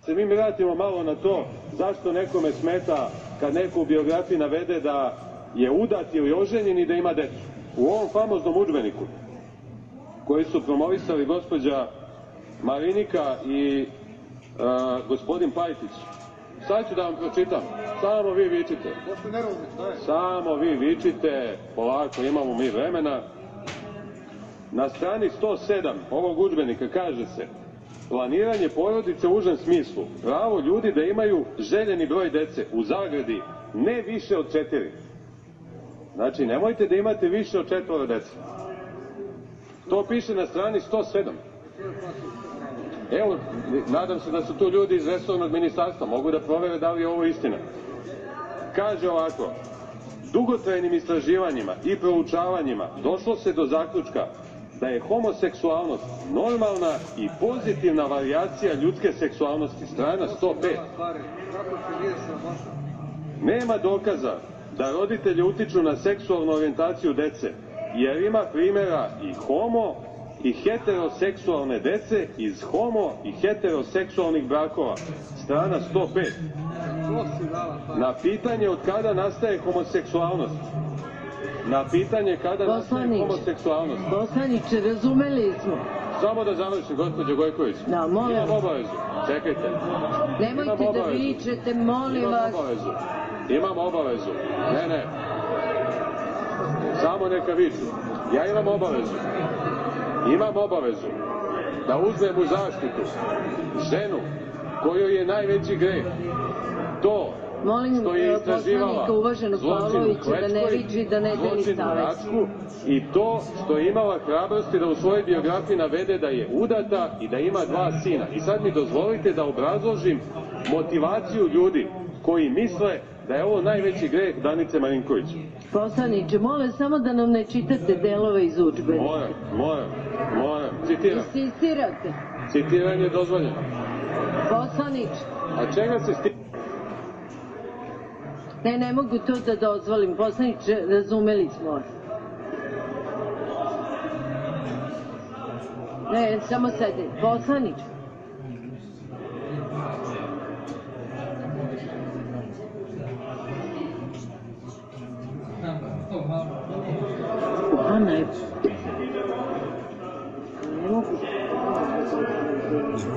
se mi vratimo malo na to zašto nekome smeta kad neko u biografiji navede da je udat ili oženjen i da ima decu. U ovom famoznom udžbeniku koji su promovisali gospođa Marinika i gospodin Pajtić, sad ću da vam pročitam, samo vi vičite. Samo vi vičite, polako, imamo mi vremena. Na strani 107 ovog udžbenika kaže se: planiranje porodice u užem smislu, pravo ljudi da imaju željeni broj dece, u zagradi, ne više od 4. Znači, nemojte da imate više od 4 dece. To piše na strani 107. Evo, nadam se da su tu ljudi iz resornog ministarstva, mogu da provere da li je ovo istina. Kaže ovako: dugotrajnim istraživanjima i proučavanjima došlo se do zaključka da je homoseksualnost normalna i pozitivna varijacija ljudske seksualnosti. Strana 105. Nema dokaza da roditelji utiču na seksualnu orijentaciju dece, jer ima primjera i homo i heteroseksualne dece iz homo i heteroseksualnih brakova. Strana 105. Na pitanje od kada nastaje homoseksualnost, na pitanje kada nastaje homoseksualnost. Poslaniče, razumeli smo. Samo da završim, gospođo Gojković. Da, molim. Imam obavezu. Čekajte. Nemojte da vičete, molim vas. Imam obavezu. Ne. Samo neka viču. Ja imam obavezu. Imam obavezu da uzmem u zaštitu ženu kojoj je najveći greh to što je istraživala zločin u Račku i to što je imala hrabrosti da u svojoj biografiji navede da je udata i da ima 2 sina. I sad mi dozvolite da obrazložim motivaciju ljudi koji misle da je ovo najveći greh Danice Marinković. Poslaniče, molim samo da nam ne čitate delove iz udžbenika. Moram. Citiram. Insistirate. Citiranje je dozvoljeno. Poslaniče. A čega se stiče? Ne mogu to da dozvolim. Poslaniče, razumeli smo vas. Ne, samo sedi. Poslaniče. Ona je